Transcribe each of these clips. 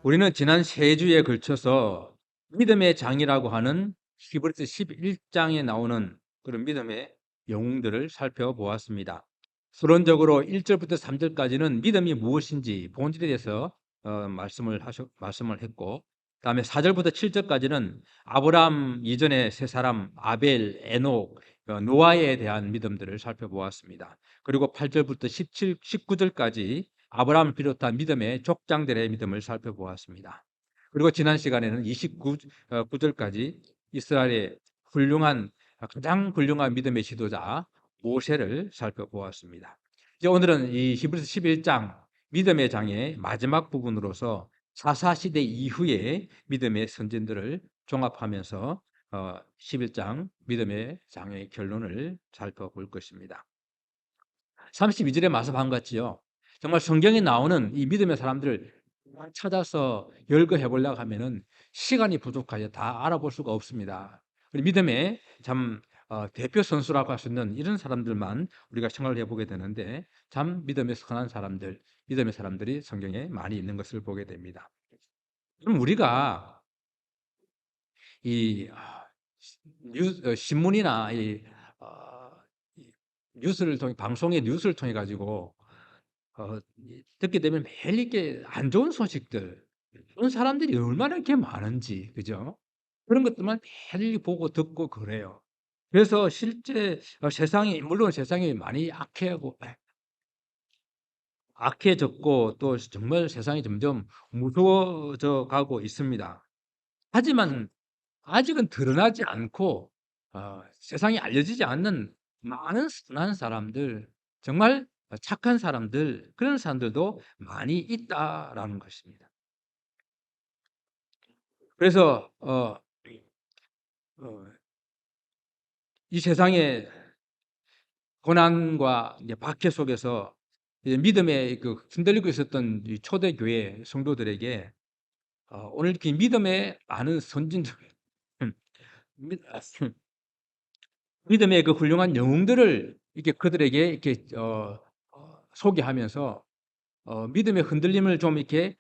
우리는 지난 세 주에 걸쳐서 믿음의 장이라고 하는 히브리서 11장에 나오는 그런 믿음의 영웅들을 살펴보았습니다. 서론적으로 1절부터 3절까지는 믿음이 무엇인지 본질에 대해서 말씀을 했고, 그다음에 4절부터 7절까지는 아브라함 이전의 세 사람 아벨, 에녹, 노아에 대한 믿음들을 살펴보았습니다. 그리고 8절부터 19절까지 아브라함을 비롯한 믿음의 족장들의 믿음을 살펴보았습니다. 그리고 지난 시간에는 29절까지 이스라엘의 가장 훌륭한 믿음의 지도자 모세를 살펴보았습니다. 이제 오늘은 이 히브리서 11장 믿음의 장의 마지막 부분으로서 사사시대 이후의 믿음의 선진들을 종합하면서 11장 믿음의 장의 결론을 살펴볼 것입니다. 32절에 말씀한 것 같지요. 정말 성경에 나오는 이 믿음의 사람들을 찾아서 열거해 보려고 하면은 시간이 부족하여 다 알아볼 수가 없습니다. 믿음의 참 대표 선수라고 할 수 있는 이런 사람들만 우리가 생각을 해보게 되는데, 참 믿음의 선한 사람들, 믿음의 사람들이 성경에 많이 있는 것을 보게 됩니다. 그럼 우리가 이 신문이나 뉴스를 통해 방송의 뉴스를 통해 가지고 듣게 되면 매일 이렇게 안 좋은 소식들, 그런 사람들이 얼마나 이렇게 많은지, 그죠? 그런 것들만 매일 보고 듣고 그래요. 그래서 실제 물론 세상이 많이 악해졌고 또 정말 세상이 점점 무서워져 가고 있습니다. 하지만 아직은 드러나지 않고 세상에 알려지지 않는 많은 선한 사람들, 정말 착한 사람들, 그런 사람들도 많이 있다라는 것입니다. 그래서 이 세상의 고난과 이제 박해 속에서 이제 믿음에 흔들리고 있었던 이 초대교회 성도들에게 오늘 이렇게 믿음의 많은 선진들, 믿음의 그 훌륭한 영웅들을 이렇게 그들에게 이렇게 소개하면서 믿음의 흔들림을 좀 이렇게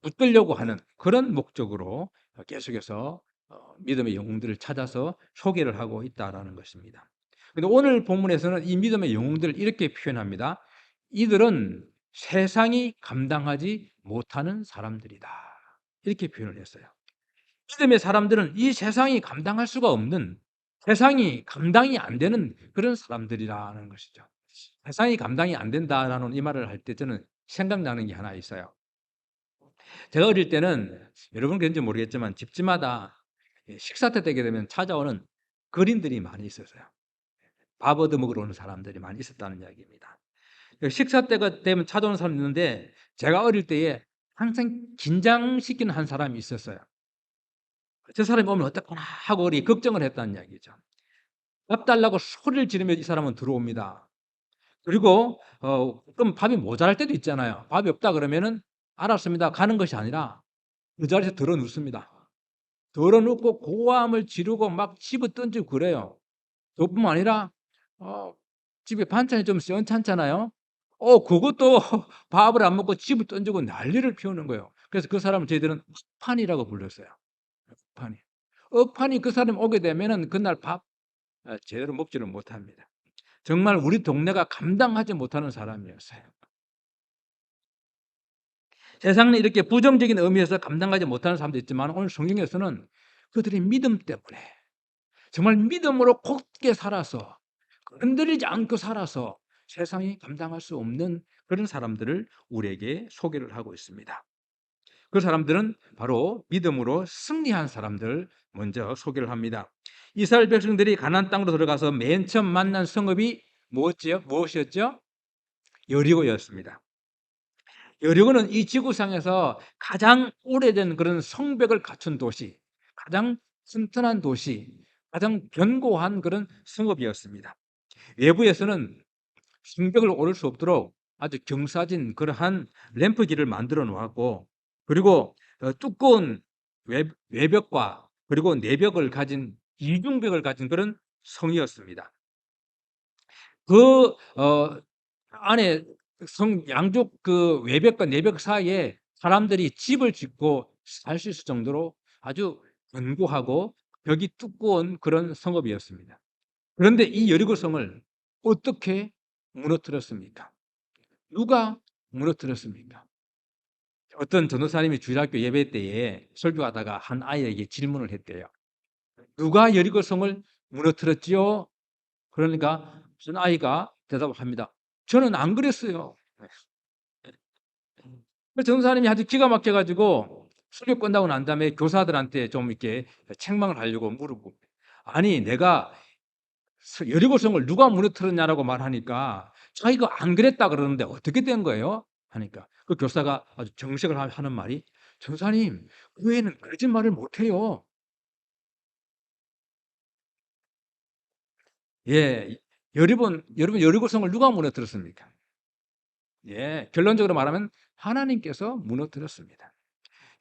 붙들려고 하는 그런 목적으로 계속해서 믿음의 영웅들을 찾아서 소개를 하고 있다라는 것입니다. 근데 오늘 본문에서는 이 믿음의 영웅들을 이렇게 표현합니다. 이들은 세상이 감당하지 못하는 사람들이다. 이렇게 표현을 했어요. 믿음의 사람들은 이 세상이 감당할 수가 없는, 세상이 감당이 안 되는 그런 사람들이라는 것이죠. 세상이 감당이 안 된다라는 이 말을 할 때 저는 생각나는 게 하나 있어요. 제가 어릴 때는 여러분 그런지 모르겠지만 집집마다 식사 때 되게 되면 찾아오는 그림들이 많이 있었어요. 밥 얻어 먹으러 오는 사람들이 많이 있었다는 이야기입니다. 식사 때가 되면 찾아오는 사람이 있는데, 제가 어릴 때에 항상 긴장시키는 한 사람이 있었어요. 저 사람이 오면 어떡하나 하고 우리 걱정을 했다는 이야기죠. 밥 달라고 소리를 지르면 이 사람은 들어옵니다. 그리고 그럼 밥이 모자랄 때도 있잖아요. 밥이 없다 그러면은 알았습니다, 가는 것이 아니라 그 자리에서 들어 눕습니다. 들어 눕고 고함을 지르고 막 집어 던지고 그래요. 그뿐만 아니라 집에 반찬이 좀 시원찮잖아요. 그것도 밥을 안 먹고 집을 던지고 난리를 피우는 거예요. 그래서 그 사람을 저희들은 억판이라고 불렀어요. 억판이. 억판이 그 사람이 오게 되면은 그날 밥 제대로 먹지를 못합니다. 정말 우리 동네가 감당하지 못하는 사람이었어요. 세상은 이렇게 부정적인 의미에서 감당하지 못하는 사람도 있지만, 오늘 성경에서는 그들의 믿음 때문에 정말 믿음으로 굳게 살아서 흔들리지 않고 살아서 세상이 감당할 수 없는 그런 사람들을 우리에게 소개를 하고 있습니다. 그 사람들은 바로 믿음으로 승리한 사람들 먼저 소개를 합니다. 이스라엘 백성들이 가나안 땅으로 들어가서 맨 처음 만난 성읍이 무엇이었죠? 여리고였습니다. 여리고는 이 지구상에서 가장 오래된 그런 성벽을 갖춘 도시, 가장 튼튼한 도시, 가장 견고한 그런 성읍이었습니다. 외부에서는 성벽을 오를 수 없도록 아주 경사진 그러한 램프길을 만들어 놓았고, 그리고 두꺼운 외벽과 그리고 내벽을 가진 이중벽을 가진 그런 성이었습니다. 그 안에 양쪽 그 외벽과 내벽 사이에 사람들이 집을 짓고 살 수 있을 정도로 아주 견고하고 벽이 두꺼운 그런 성읍이었습니다. 그런데 이 여리고 성을 어떻게 무너뜨렸습니까? 누가 무너뜨렸습니까? 어떤 전도사님이 주일학교 예배 때에 설교하다가 한 아이에게 질문을 했대요. 누가 여리고 성을 무너뜨렸지요? 그러니까 무슨 아이가 대답합니다. 저는 안 그랬어요. 전도사님이 아주 기가 막혀가지고 설교 끝나고 난 다음에 교사들한테 좀 이렇게 책망을 하려고 물어보고, 아니 내가 여리고성을 누가 무너뜨렸냐라고 말하니까 자기가 안 그랬다 그러는데 어떻게 된 거예요? 하니까 그 교사가 아주 정색을 하는 말이, 전사님 그 애는 거짓말을 못해요. 예, 여러분 여리고성을 누가 무너뜨렸습니까? 예, 결론적으로 말하면 하나님께서 무너뜨렸습니다.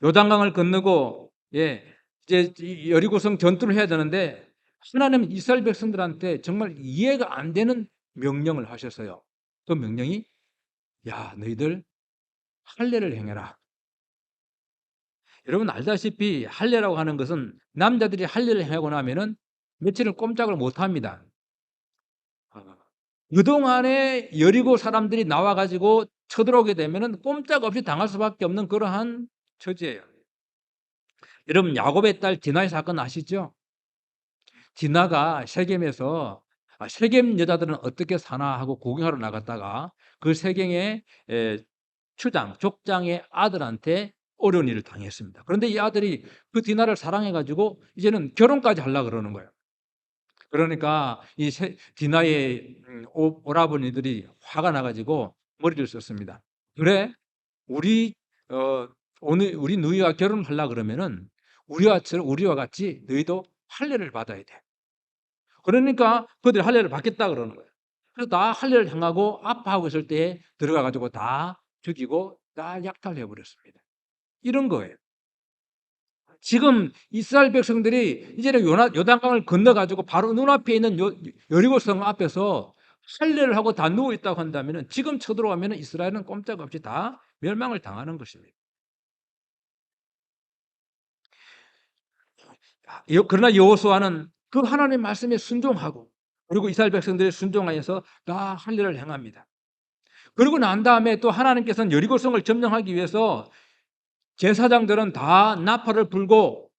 요단강을 건너고, 예, 이제 여리고성 전투를 해야 되는데 하나님은 이스라엘 백성들한테 정말 이해가 안 되는 명령을 하셨어요. 그 명령이, 야 너희들 할례를 행해라. 여러분 알다시피 할례라고 하는 것은 남자들이 할례를 행하고 나면은 며칠을 꼼짝을 못 합니다. 그동안에 여리고 사람들이 나와 가지고 쳐들어오게 되면은 꼼짝없이 당할 수밖에 없는 그러한 처지예요. 여러분 야곱의 딸 디나의 사건 아시죠? 디나가 세겜에서 세겜 여자들은 어떻게 사나 하고 구경하러 나갔다가 그 세겜의 족장의 아들한테 어려운 일을 당했습니다. 그런데 이 아들이 그 디나를 사랑해 가지고 이제는 결혼까지 하려고 그러는 거예요. 그러니까 이 디나의 오라버니들이 화가 나 가지고 머리를 썼습니다. 그래, 우리 오늘 우리 누이와 결혼하려 그러면은 우리와 같이 너희도 할례를 받아야 돼. 그러니까 그들이 할례를 받겠다 그러는 거예요. 그래서 다 할례를 행하고 아파하고 있을 때 들어가 가지고 다 죽이고 다 약탈해 버렸습니다. 이런 거예요. 지금 이스라엘 백성들이 이제는 요단강을 건너 가지고 바로 눈앞에 있는 여리고성 앞에서 할례를 하고 다 누워 있다고 한다면은 지금 쳐들어가면은 이스라엘은 꼼짝없이 다 멸망을 당하는 것입니다. 그러나 여호수아는 그 하나님 말씀에 순종하고, 그리고 이스라엘 백성들이 순종하여서 다 할례를 행합니다. 그러고 난 다음에 또 하나님께서는 여리고성을 점령하기 위해서 제사장들은 다 나팔을 불고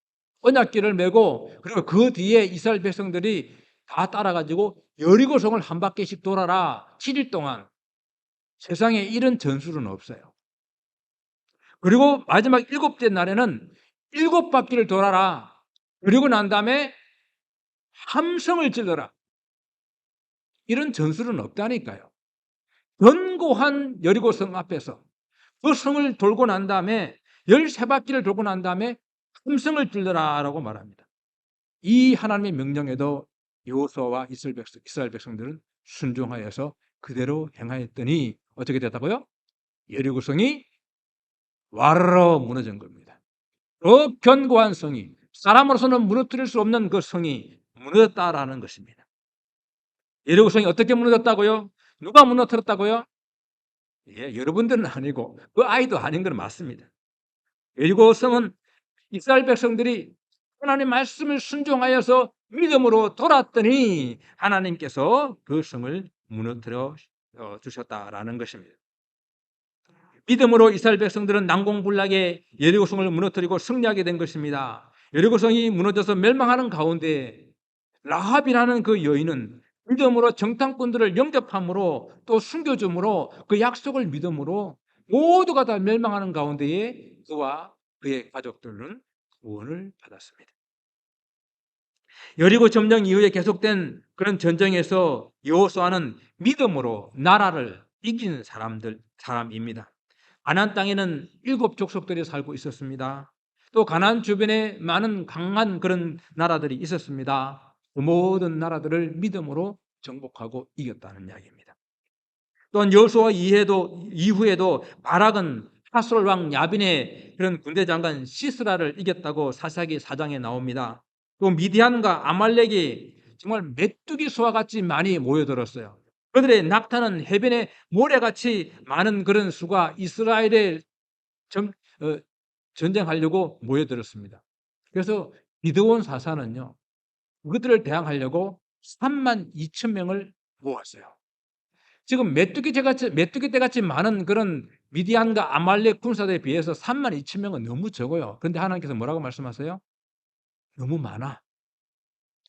언약궤를 메고, 그리고 그 뒤에 이스라엘 백성들이 다 따라가지고 여리고성을 한 바퀴씩 돌아라. 7일 동안. 세상에 이런 전술은 없어요. 그리고 마지막 7째 날에는 7바퀴를 돌아라. 그리고 난 다음에 함성을 질러라. 이런 전술은 없다니까요. 견고한 여리고성 앞에서 그 성을 돌고 난 다음에 13바퀴를 돌고 난 다음에 함성을 질러라라고 말합니다. 이 하나님의 명령에도 여호수아와 이스라엘 백성들은 순종하여서 그대로 행하였더니 어떻게 됐다고요? 여리고성이 와르르 무너진 겁니다. 그 견고한 성이, 사람으로서는 무너뜨릴 수 없는 그 성이 무너졌다라는 것입니다. 여리고성이 어떻게 무너졌다고요? 누가 무너뜨렸다고요? 예, 여러분들은 아니고 그 아이도 아닌 건 맞습니다. 여리고성은 이스라엘 백성들이 하나님 말씀을 순종하여서 믿음으로 돌았더니 하나님께서 그 성을 무너뜨려 주셨다라는 것입니다. 믿음으로 이스라엘 백성들은 난공불락의 여리고성을 무너뜨리고 승리하게 된 것입니다. 여리고성이 무너져서 멸망하는 가운데 라합이라는 그 여인은 믿음으로 정탐꾼들을 영접함으로 또 숨겨줌으로 그 약속을 믿음으로 모두가 다 멸망하는 가운데에 그와 그의 가족들은 구원을 받았습니다. 여리고 점령 이후에 계속된 그런 전쟁에서 여호수아는 믿음으로 나라를 이긴 사람입니다. 가나안 땅에는 7족속들이 살고 있었습니다. 또 가나안 주변에 많은 강한 그런 나라들이 있었습니다. 그 모든 나라들을 믿음으로 정복하고 이겼다는 이야기입니다. 또한 여호수아 이후에도 바락은 하솔 왕 야빈의 그런 군대 장관 시스라를 이겼다고 사사기 4장에 나옵니다. 또 미디안과 아말렉이 정말 메뚜기 수와 같이 많이 모여들었어요. 그들의 낙타는 해변에 모래같이 많은 그런 수가 이스라엘에 전쟁하려고 모여들었습니다. 그래서 기드온 사사는요, 그들을 대항하려고 32,000명을 모았어요. 지금 메뚜기 떼같이 많은 그런 미디안과 아말렉 군사들에 비해서 32,000명은 너무 적어요. 그런데 하나님께서 뭐라고 말씀하세요? 너무 많아.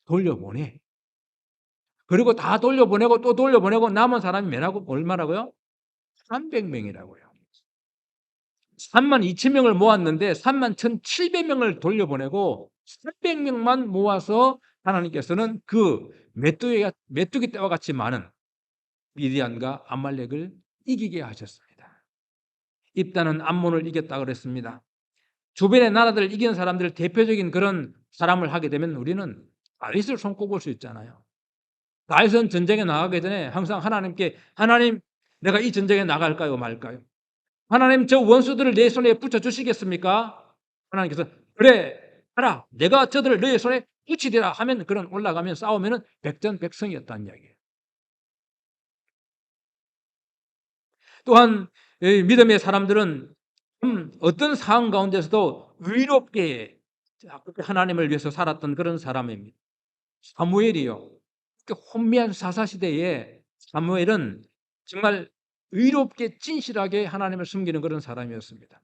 돌려보내. 그리고 다 돌려보내고 또 돌려보내고 남은 사람이 몇하고 얼마라고요? 300명이라고요. 32,000명을 모았는데 31,700명을 돌려보내고 300명만 모아서 하나님께서는 그 메뚜기 떼와 같이 많은 미디안과 아말렉을 이기게 하셨습니다. 입다는 암몬을 이겼다 그랬습니다. 주변의 나라들을 이기는 사람들 대표적인 그런 사람을 하게 되면 우리는 다윗을 손꼽을 수 있잖아요. 다윗은 전쟁에 나가기 전에 항상 하나님께 하나님 내가 이 전쟁에 나갈까요 말까요? 하나님 저 원수들을 내 손에 붙여주시겠습니까? 하나님께서 그래 하라 내가 저들을 너의 손에 붙이리라 하면 그런 올라가면 싸우면 백전백승이었다는 이야기예요. 또한 믿음의 사람들은 어떤 상황 가운데서도 의롭게 하나님을 위해서 살았던 그런 사람입니다. 사무엘이요. 혼미한 사사시대에 사무엘은 정말 의롭게 진실하게 하나님을 숨기는 그런 사람이었습니다.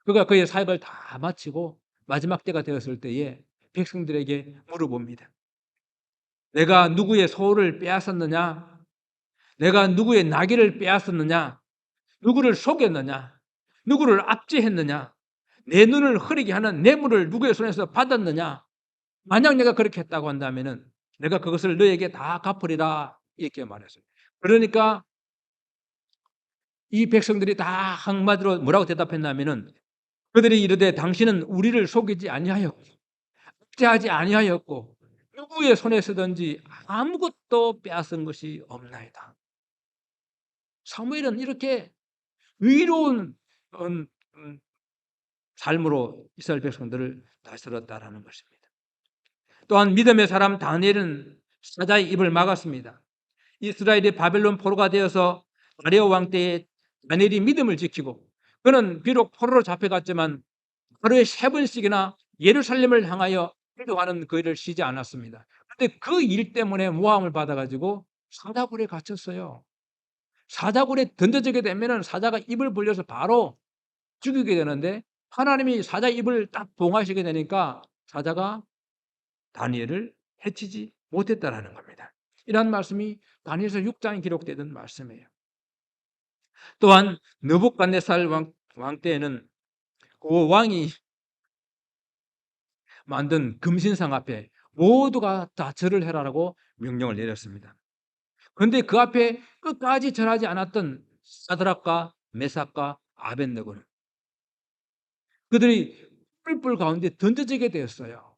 그가 그의 사역을 다 마치고 마지막 때가 되었을 때에 백성들에게 물어봅니다. 내가 누구의 소를 빼앗았느냐? 내가 누구의 나귀를 빼앗았느냐? 누구를 속였느냐? 누구를 압제했느냐? 내 눈을 흐리게 하는 뇌물을 누구의 손에서 받았느냐? 만약 내가 그렇게 했다고 한다면은 내가 그것을 너에게 다 갚으리라 이렇게 말했어요. 그러니까 이 백성들이 다 한마디로 뭐라고 대답했냐면은 그들이 이르되 당신은 우리를 속이지 아니하였고 압제하지 아니하였고 누구의 손에 서든지 아무것도 빼앗은 것이 없나이다. 사무엘은 이렇게 의로운 삶으로 이스라엘 백성들을 다스렸다라는 것입니다. 또한 믿음의 사람 다니엘은 사자의 입을 막았습니다. 이스라엘이 바벨론 포로가 되어서 다리오 왕 때에 다니엘이 믿음을 지키고 그는 비록 포로로 잡혀갔지만 하루에 3번씩이나 예루살렘을 향하여 기도하는 그 일을 쉬지 않았습니다. 그런데 그 일 때문에 모함을 받아가지고 사자굴에 갇혔어요. 사자굴에 던져지게 되면 사자가 입을 벌려서 바로 죽이게 되는데 하나님이 사자 입을 딱 봉하시게 되니까 사자가 다니엘을 해치지 못했다라는 겁니다. 이런 말씀이 다니엘서 6장에 기록되던 말씀이에요. 또한 느부갓네살 왕 때에는 그 왕이 만든 금신상 앞에 모두가 다 절을 해라라고 명령을 내렸습니다. 그런데 그 앞에 끝까지 절하지 않았던 사드락과 메삭과 아벳네고는 그들이 뿔 가운데 던져지게 되었어요.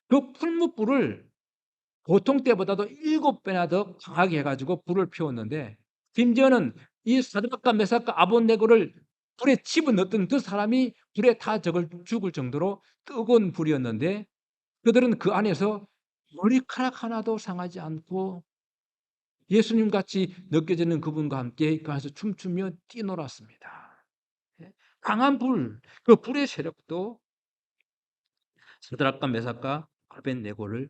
그 풀무불을 보통 때보다도 7배나 더 강하게 해가지고 불을 피웠는데 심지어는 이 사드락과 메삭과 아벳네고를 불에 집어넣었던 그 사람이 불에 다 죽을 정도로 뜨거운 불이었는데 그들은 그 안에서 머리카락 하나도 상하지 않고 예수님 같이 느껴지는 그분과 함께 그 안에서 춤추며 뛰놀았습니다. 강한 불, 그 불의 세력도 사드락과 메삭과 아벳네고를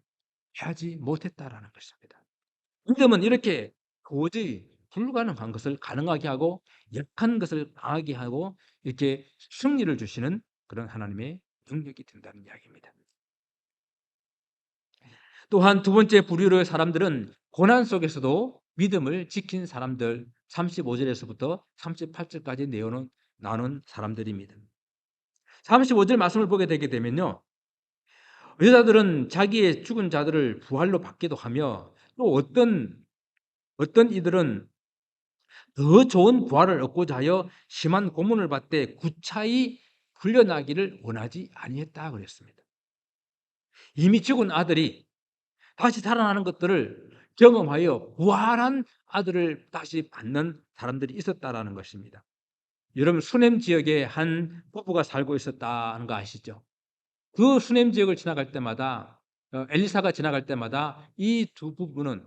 하지 못했다라는 것입니다. 믿음은 이렇게 도저히 불가능한 것을 가능하게 하고 약한 것을 강하게 하고 이렇게 승리를 주시는 그런 하나님의 능력이 된다는 이야기입니다. 또한 두 번째 부류의 사람들은 고난 속에서도 믿음을 지킨 사람들 35절에서부터 38절까지 내용을 나눈 사람들입니다. 35절 말씀을 보게 되게 되면요. 여자들은 자기의 죽은 자들을 부활로 받기도 하며 또 어떤 이들은 더 좋은 부활을 얻고자 하여 심한 고문을 받되 구차히 풀려나기를 원하지 아니했다 그랬습니다. 이미 죽은 아들이 다시 살아나는 것들을 경험하여 부활한 아들을 다시 받는 사람들이 있었다라는 것입니다. 여러분 수냄 지역에 한 부부가 살고 있었다는 거 아시죠? 그 수냄 지역을 지나갈 때마다 엘리사가 지나갈 때마다 이 두 부부는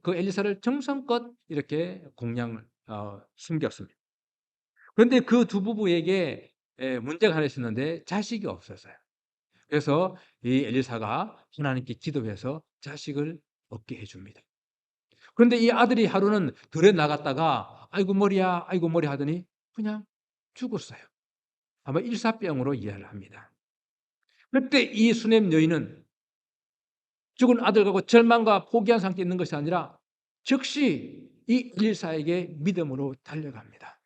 그 엘리사를 정성껏 이렇게 공양을 숨겼습니다. 그런데 그 두 부부에게 문제가 하나 있었는데 자식이 없었어요. 그래서 이 엘리사가 하나님께 기도해서 자식을 얻게 해 줍니다. 그런데 이 아들이 하루는 들에 나갔다가 "아이고 머리야, 아이고 머리." 하더니 그냥 죽었어요. 아마 일사병으로 이해를 합니다. 그때 이 수넴 여인은 죽은 아들을 갖고 절망과 포기한 상태에 있는 것이 아니라 즉시 이 엘리사에게 믿음으로 달려갑니다.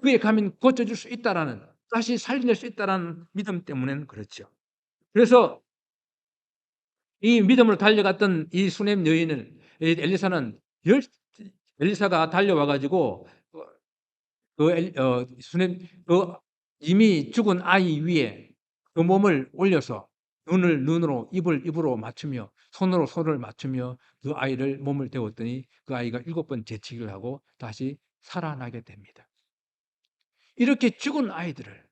그에 가면 고쳐줄 수 있다라는, 다시 살려낼 수 있다라는 믿음 때문에는 그렇죠. 그래서 이 믿음으로 달려갔던 이 수넴 여인을 엘리사는 엘리사가 달려와 가지고 수넴 이미 죽은 아이 위에 그 몸을 올려서 눈을 눈으로, 입을 입으로 맞추며 손으로 손을 맞추며 그 아이를 몸을 데웠더니 그 아이가 7번 재치기를 하고 다시 살아나게 됩니다. 이렇게 죽은 아이들을,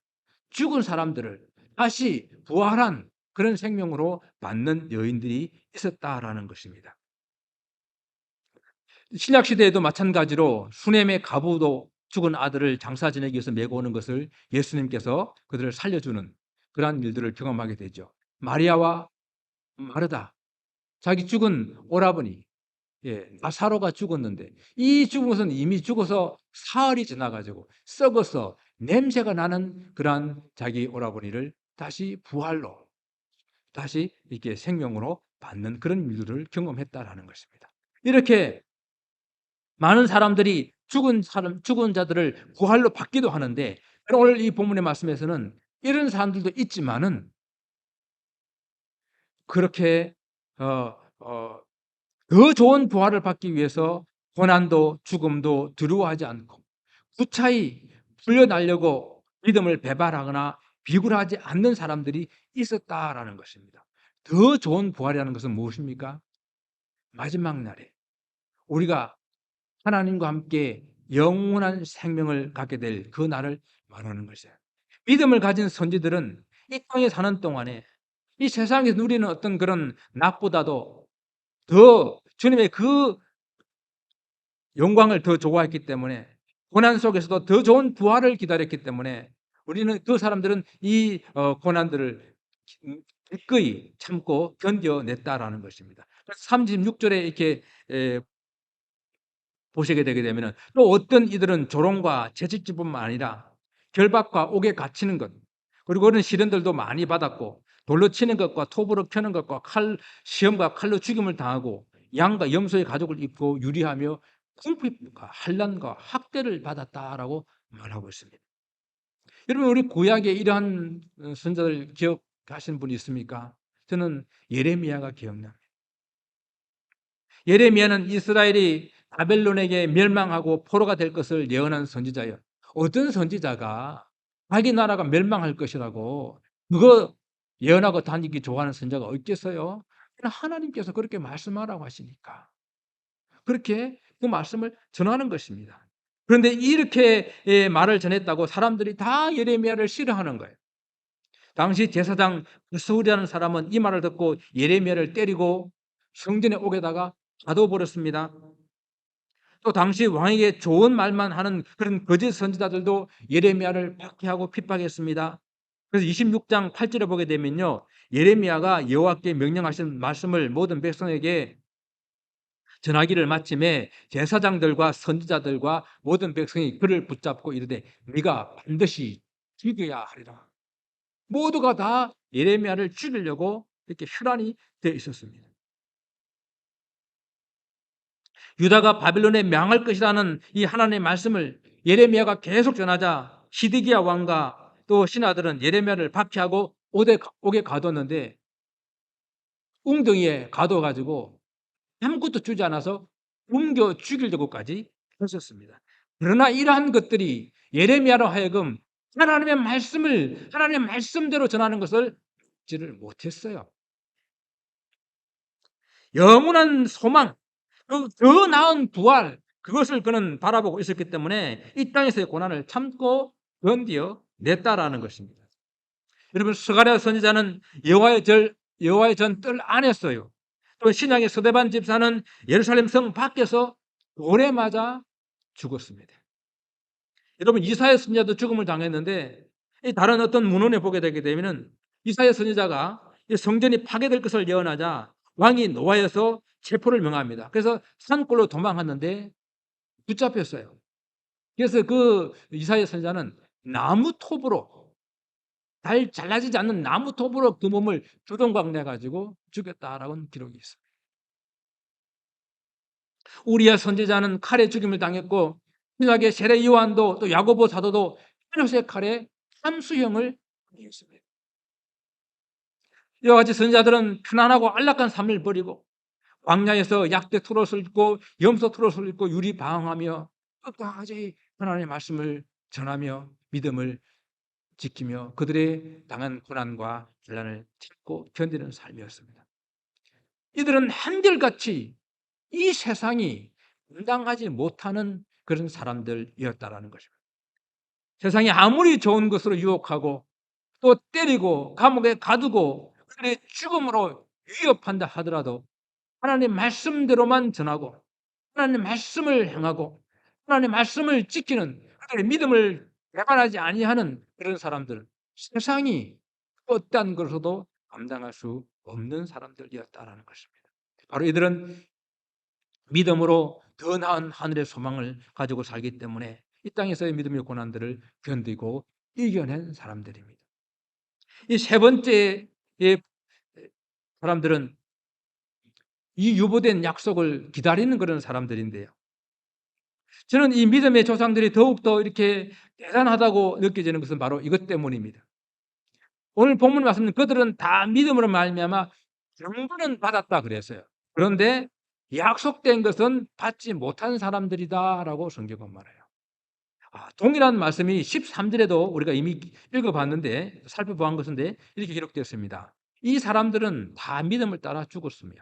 죽은 사람들을 다시 부활한 그런 생명으로 받는 여인들이 있었다라는 것입니다. 신약 시대에도 마찬가지로 수넴의 과부도 죽은 아들을 장사 지내기 위해서 메고 오는 것을 예수님께서 그들을 살려주는 그러한 일들을 경험하게 되죠. 마리아와 마르다, 자기 죽은 오라버니 나사로가 죽었는데 이 죽은 것은 이미 죽어서 사흘이 지나가지고 썩어서 냄새가 나는 그러한 자기 오라버니를 다시 부활로, 다시 이렇게 생명으로 받는 그런 일들을 경험했다라는 것입니다. 이렇게 많은 사람들이 죽은 자들을 부활로 받기도 하는데, 오늘 이 본문의 말씀에서는 이런 사람들도 있지만은 그렇게 더 좋은 부활을 받기 위해서 고난도 죽음도 두려워하지 않고 무차히 풀려나려고 믿음을 배반하거나 비굴하지 않는 사람들이 있었다라는 것입니다. 더 좋은 부활이라는 것은 무엇입니까? 마지막 날에 우리가 하나님과 함께 영원한 생명을 갖게 될 그 날을 말하는 것이에요. 믿음을 가진 선지들은 이 땅에 사는 동안에 이 세상에서 누리는 어떤 그런 낙보다도 더 주님의 그 영광을 더 좋아했기 때문에, 고난 속에서도 더 좋은 부활을 기다렸기 때문에 우리는, 그 사람들은 이 고난들을 기꺼이 참고 견뎌냈다라는 것입니다. 36절에 이렇게 보시게 되게 되면은, 또 어떤 이들은 조롱과 채찍질뿐만 아니라 결박과 옥에 갇히는 것, 그리고 그런 시련들도 많이 받았고 돌로 치는 것과 톱으로 켜는 것과 시험과 칼로 죽임을 당하고 양과 염소의 가죽을 입고 유리하며 궁핍과 환난과 학대를 받았다라고 말하고 있습니다. 여러분, 우리 구약에 이러한 선자들 기억하시는 분이 있습니까? 저는 예레미야가 기억납니다. 예레미야는 이스라엘이 바벨론에게 멸망하고 포로가 될 것을 예언한 선지자예요. 어떤 선지자가 자기 나라가 멸망할 것이라고 그거 예언하고 다니기 좋아하는 선지자가 있겠어요? 하나님께서 그렇게 말씀하라고 하시니까 그렇게 그 말씀을 전하는 것입니다. 그런데 이렇게 말을 전했다고 사람들이 다 예레미야를 싫어하는 거예요. 당시 제사장 스울이라는 사람은 이 말을 듣고 예레미야를 때리고 성전에 옥에다가 가둬버렸습니다. 또 당시 왕에게 좋은 말만 하는 그런 거짓 선지자들도 예레미야를 박해하고 핍박했습니다. 그래서 26장 8절에 보게 되면요, 예레미야가 여호와께 명령하신 말씀을 모든 백성에게 전하기를 마침에 제사장들과 선지자들과 모든 백성이 그를 붙잡고 이르되 네가 반드시 죽여야 하리라. 모두가 다 예레미야를 죽이려고 이렇게 혈안이 되어 있었습니다. 유다가 바벨론에 망할 것이라는 이 하나님의 말씀을 예레미야가 계속 전하자 시드기야 왕과 또 신하들은 예레미야를 박해하고 옥에 가뒀는데, 웅덩이에 가둬가지고 아무것도 주지 않아서 옮겨 죽이려고까지 했었습니다. 그러나 이러한 것들이 예레미야로 하여금 하나님의 말씀대로 전하는 것을 지를 못했어요. 영원한 소망, 더 나은 부활, 그것을 그는 바라보고 있었기 때문에 이 땅에서의 고난을 참고 견디어 냈다라는 것입니다. 여러분, 스가랴 선지자는 여호와의 전 뜰 안에서요, 또 신약의 스데반 집사는 예루살렘 성 밖에서 돌에 맞아 죽었습니다. 여러분, 이사야 선지자도 죽음을 당했는데, 이 다른 어떤 문헌에 보게 되게 되면은 이사야 선지자가 이 성전이 파괴될 것을 예언하자 왕이 노하여서 체포를 명합니다. 그래서 산골로 도망갔는데 붙잡혔어요. 그래서 그 이사야 선지자는 나무 톱으로, 잘 잘라지지 않는 나무 톱으로 그 몸을 두동강 내 가지고 죽였다라는 기록이 있습니다. 우리야 선지자는 칼에 죽임을 당했고, 신약의 세례 요한도 또 야고보 사도도 헤롯의 칼에 참수형을 당했습니다. 이와 같이 선지자들은 편안하고 안락한 삶을 버리고 광야에서 약대 트롯을 입고 염소 트롯을 입고 유리 방황하며 끝까지 하나님의 말씀을 전하며 믿음을 지키며 그들의 당한 고난과 환난을 딛고 견디는 삶이었습니다. 이들은 한결같이 이 세상이 감당하지 못하는 그런 사람들이었다라는 것입니다. 세상이 아무리 좋은 것으로 유혹하고 또 때리고 감옥에 가두고 그들의 죽음으로 위협한다 하더라도 하나님 말씀대로만 전하고 하나님 말씀을 행하고 하나님 말씀을 지키는 그들의 믿음을 배반하지 아니하는 그런 사람들, 세상이 어떠한 것으로도 감당할 수 없는 사람들이었다라는 것입니다. 바로 이들은 믿음으로 더 나은 하늘의 소망을 가지고 살기 때문에 이 땅에서의 믿음의 고난들을 견디고 이겨낸 사람들입니다. 이 세 번째의 사람들은 이 유보된 약속을 기다리는 그런 사람들인데요. 저는 이 믿음의 조상들이 더욱더 이렇게 대단하다고 느껴지는 것은 바로 이것 때문입니다. 오늘 본문 말씀은 그들은 다 믿음으로 말미암아 경고는 받았다 그랬어요. 그런데 약속된 것은 받지 못한 사람들이다라고 성경은 말해요. 동일한 말씀이 13절에도 우리가 이미 읽어봤는데 살펴본 것인데 이렇게 기록되었습니다. 이 사람들은 다 믿음을 따라 죽었으며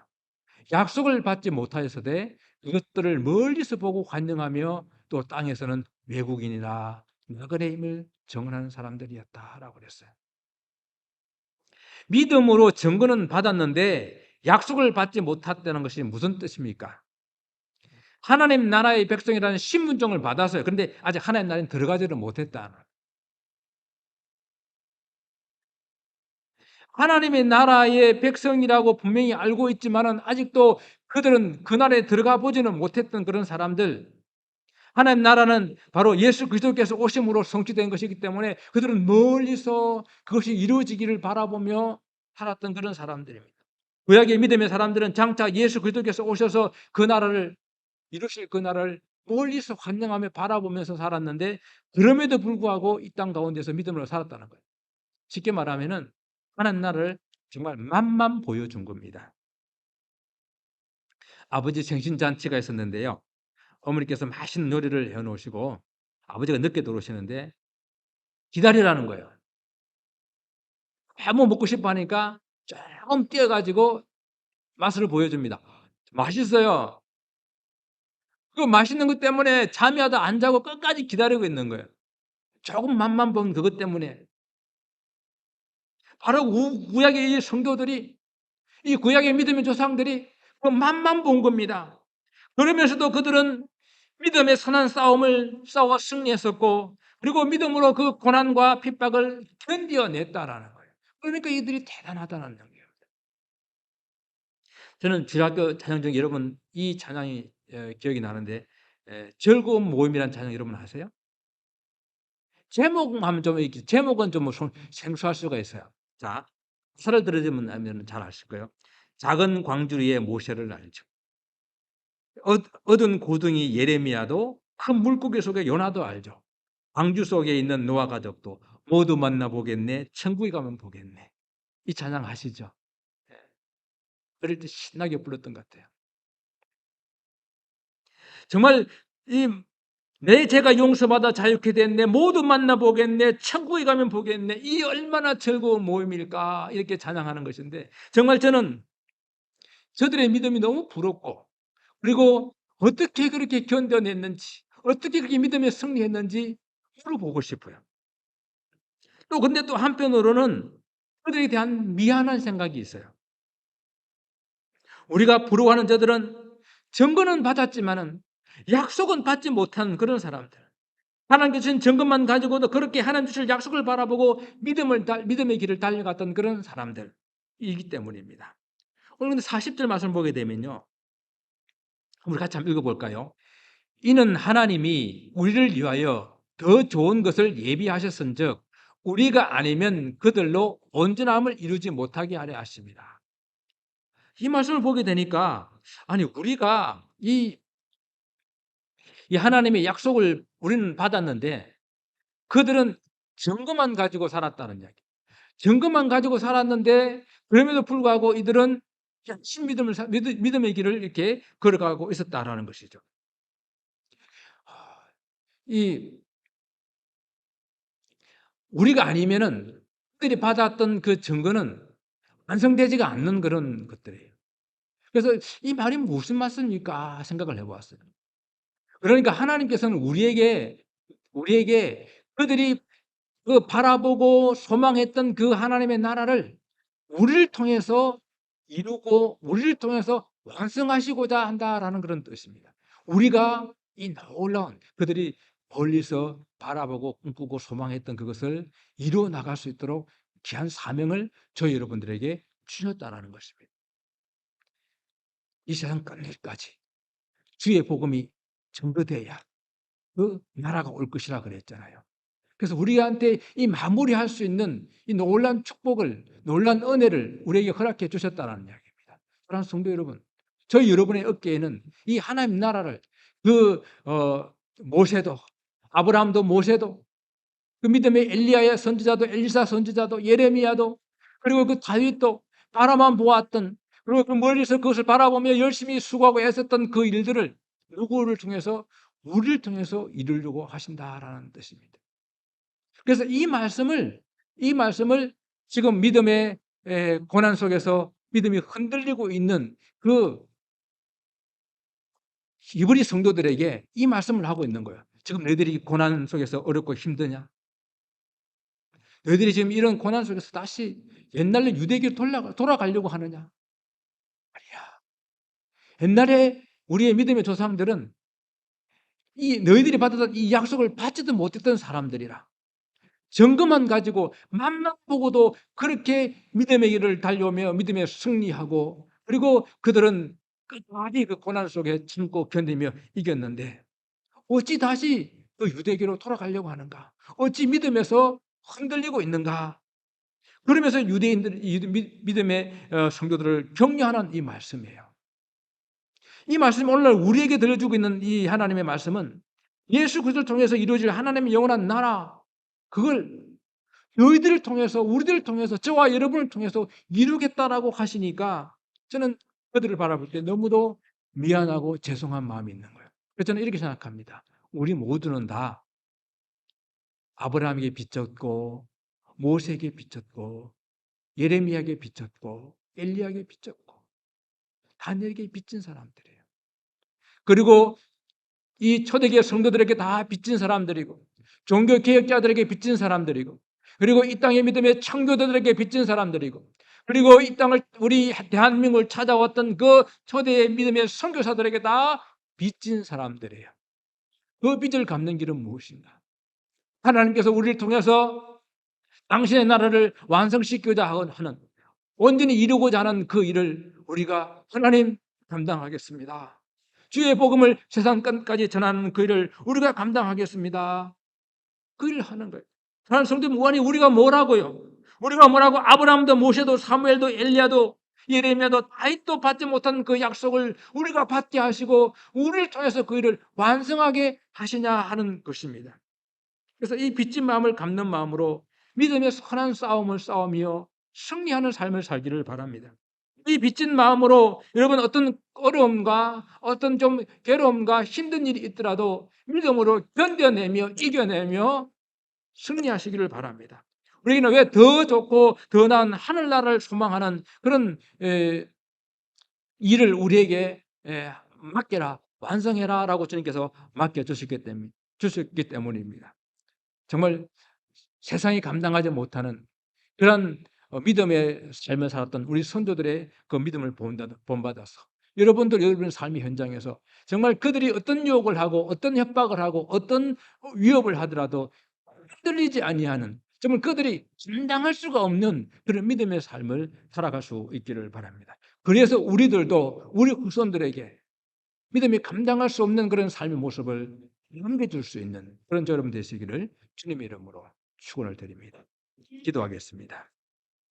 약속을 받지 못하였으되 이것들을 멀리서 보고 관영하며 또 땅에서는 외국인이나 나그네 임을 정언하는 사람들이었다라고 그랬어요. 믿음으로 증거는 받았는데 약속을 받지 못했다는 것이 무슨 뜻입니까? 하나님 나라의 백성이라는 신분증을 받았어요. 그런데 아직 하나님 나라에 들어가지를 못했다. 하나님의 나라의 백성이라고 분명히 알고 있지만은 아직도 그들은 그 나라에 들어가 보지는 못했던 그런 사람들. 하나님 나라는 바로 예수 그리스도께서 오심으로 성취된 것이기 때문에 그들은 멀리서 그것이 이루어지기를 바라보며 살았던 그런 사람들입니다. 구약의 믿음의 사람들은 장차 예수 그리스도께서 오셔서 그 나라를 이루실 그 나라를 멀리서 환영하며 바라보면서 살았는데 그럼에도 불구하고 이 땅 가운데서 믿음으로 살았다는 거예요. 쉽게 말하면은 하나님 나라를 정말 맛만 보여준 겁니다. 아버지 생신잔치가 있었는데요. 어머니께서 맛있는 요리를 해놓으시고 아버지가 늦게 들어오시는데 기다리라는 거예요. 너무 먹고 싶어 하니까 조금 뛰어가지고 맛을 보여줍니다. 맛있어요. 그 맛있는 것 때문에 잠이 와도 안 자고 끝까지 기다리고 있는 거예요. 조금 맛만 본 그것 때문에. 바로 구약의 이 성도들이, 이 구약의 믿음의 조상들이 그 맛만 본 겁니다. 그러면서도 그들은 믿음의 선한 싸움을 싸워 승리했었고 그리고 믿음으로 그 고난과 핍박을 견뎌냈다라는 거예요. 그러니까 이들이 대단하다는 얘기예요. 저는 주일학교 찬양 중에 여러분 이 찬양이 기억이 나는데 즐거운 모임이라는 찬양 여러분 아세요? 제목만 좀 이렇게 제목은 좀 생소할 수가 있어요. 자, 가사를 들으면 잘 아실 거예요. 작은 광주리에 모세를 알죠. 얻은 고등이 예레미야도 큰 물고기 속에 요나도 알죠. 광주 속에 있는 노아 가족도 모두 만나보겠네. 천국에 가면 보겠네. 이 찬양 아시죠? 예. 어릴 때 신나게 불렀던 것 같아요. 정말 이 내 죄가 용서받아 자유케 됐네. 모두 만나보겠네. 천국에 가면 보겠네. 이 얼마나 즐거운 모임일까 이렇게 찬양하는 것인데 정말 저는 저들의 믿음이 너무 부럽고 그리고 어떻게 그렇게 견뎌냈는지 어떻게 그렇게 믿음에 승리했는지 물어보고 싶어요. 또 근데 또 한편으로는 그들에 대한 미안한 생각이 있어요. 우리가 부러워하는 저들은 증거는 받았지만은 약속은 받지 못한 그런 사람들. 하나님 주신 증거만 가지고도 그렇게 하나님 주실 약속을 바라보고 믿음의 길을 달려갔던 그런 사람들이기 때문입니다. 오늘 근데 40절 말씀을 보게 되면요. 우리 같이 한번 읽어볼까요? 이는 하나님이 우리를 위하여 더 좋은 것을 예비하셨은즉 우리가 아니면 그들로 온전함을 이루지 못하게 하려 하십니다. 이 말씀을 보게 되니까 아니 우리가 이 하나님의 약속을 우리는 받았는데 그들은 증거만 가지고 살았다는 이야기. 증거만 가지고 살았는데 그럼에도 불구하고 이들은 믿음의 길을 이렇게 걸어가고 있었다라는 것이죠. 이 우리가 아니면은 그들이 받았던 그 증거는 완성되지가 않는 그런 것들이에요. 그래서 이 말이 무슨 말씀입니까? 생각을 해보았어요. 그러니까 하나님께서는 우리에게 그들이 그 바라보고 소망했던 그 하나님의 나라를 우리를 통해서 이루고 우리를 통해서 완성하시고자 한다라는 그런 뜻입니다. 우리가 이 놀라운 그들이 멀리서 바라보고 꿈꾸고 소망했던 그것을 이루어 나갈 수 있도록 귀한 사명을 저희 여러분들에게 주셨다라는 것입니다. 이 세상 끝날까지 주의 복음이 전도돼야 그 나라가 올 것이라 그랬잖아요. 그래서 우리한테 이 마무리할 수 있는 이 놀란 축복을, 놀란 은혜를 우리에게 허락해 주셨다는 이야기입니다. 사랑하는 성도 여러분, 저희 여러분의 어깨에는 이 하나님 나라를 모세도, 아브라함도 모세도, 그 믿음의 엘리야의 선지자도, 엘리사 선지자도, 예레미야도, 그리고 그 다윗도 바라만 보았던, 그리고 그 멀리서 그것을 바라보며 열심히 수고하고 애썼던 그 일들을 누구를 통해서 우리를 통해서 이루려고 하신다라는 뜻입니다. 그래서 이 말씀을 지금 믿음의 고난 속에서 믿음이 흔들리고 있는 그 히브리 성도들에게 이 말씀을 하고 있는 거예요. 지금 너희들이 고난 속에서 어렵고 힘드냐? 너희들이 지금 이런 고난 속에서 다시 옛날로 유대교로 돌아가려고 하느냐? 아니야. 옛날에 우리의 믿음의 조상들은 이 너희들이 받았던 이 약속을 받지도 못했던 사람들이라. 증거만 가지고 맘만 보고도 그렇게 믿음의 길을 달려오며 믿음에 승리하고 그리고 그들은 끝까지 그 고난 속에 참고 견디며 이겼는데 어찌 다시 그 유대교로 돌아가려고 하는가? 어찌 믿음에서 흔들리고 있는가? 그러면서 믿음의 성도들을 격려하는 이 말씀이에요. 이 말씀이 오늘날 우리에게 들려주고 있는 이 하나님의 말씀은 예수 그리스도를 통해서 이루어질 하나님의 영원한 나라 그걸 너희들을 통해서 우리들을 통해서 저와 여러분을 통해서 이루겠다라고 하시니까 저는 그들을 바라볼 때 너무도 미안하고 죄송한 마음이 있는 거예요. 그래서 저는 이렇게 생각합니다. 우리 모두는 다 아브라함에게 빚졌고 모세에게 빚졌고 예레미야에게 빚졌고 엘리야에게 빚졌고 다니엘에게 빚진 사람들이에요. 그리고 이 초대교회 성도들에게 다 빚진 사람들이고 종교 개혁자들에게 빚진 사람들이고 그리고 이 땅의 믿음의 창조자들에게 빚진 사람들이고 그리고 이 땅을 우리 대한민국을 찾아왔던 그 초대의 믿음의 선교사들에게 다 빚진 사람들이에요. 그 빚을 갚는 길은 무엇인가? 하나님께서 우리를 통해서 당신의 나라를 완성시키고자 하는 온전히 이루고자 하는 그 일을 우리가 하나님 감당하겠습니다. 주의 복음을 세상 끝까지 전하는 그 일을 우리가 감당하겠습니다. 그 일을 하는 거예요. 사랑하는 성도 무관이 우리가 뭐라고요? 우리가 뭐라고 아브라함도 모세도 사무엘도 엘리야도 예레미야도 다윗도 받지 못한 그 약속을 우리가 받게 하시고 우리를 통해서 그 일을 완성하게 하시냐 하는 것입니다. 그래서 이 빚진 마음을 갚는 마음으로 믿음의 선한 싸움을 싸우며 승리하는 삶을 살기를 바랍니다. 이 빚진 마음으로 여러분 어떤 어려움과 어떤 좀 괴로움과 힘든 일이 있더라도 믿음으로 견뎌내며 이겨내며 승리하시기를 바랍니다. 우리는 왜 더 좋고 더 나은 하늘나라를 소망하는 그런 일을 우리에게 맡겨라, 완성해라 라고 주님께서 맡겨주셨기 때문입니다. 정말 세상이 감당하지 못하는 그런 믿음의 삶을 살았던 우리 선조들의 그 믿음을 본받아서 여러분의 삶의 현장에서 정말 그들이 어떤 유혹을 하고 어떤 협박을 하고 어떤 위협을 하더라도 흔들리지 아니하는, 정말 그들이 감당할 수가 없는 그런 믿음의 삶을 살아갈 수 있기를 바랍니다. 그래서 우리들도 우리 후손들에게 믿음이 감당할 수 없는 그런 삶의 모습을 남겨줄 수 있는 그런 여러분 되시기를 주님의 이름으로 축원을 드립니다. 기도하겠습니다.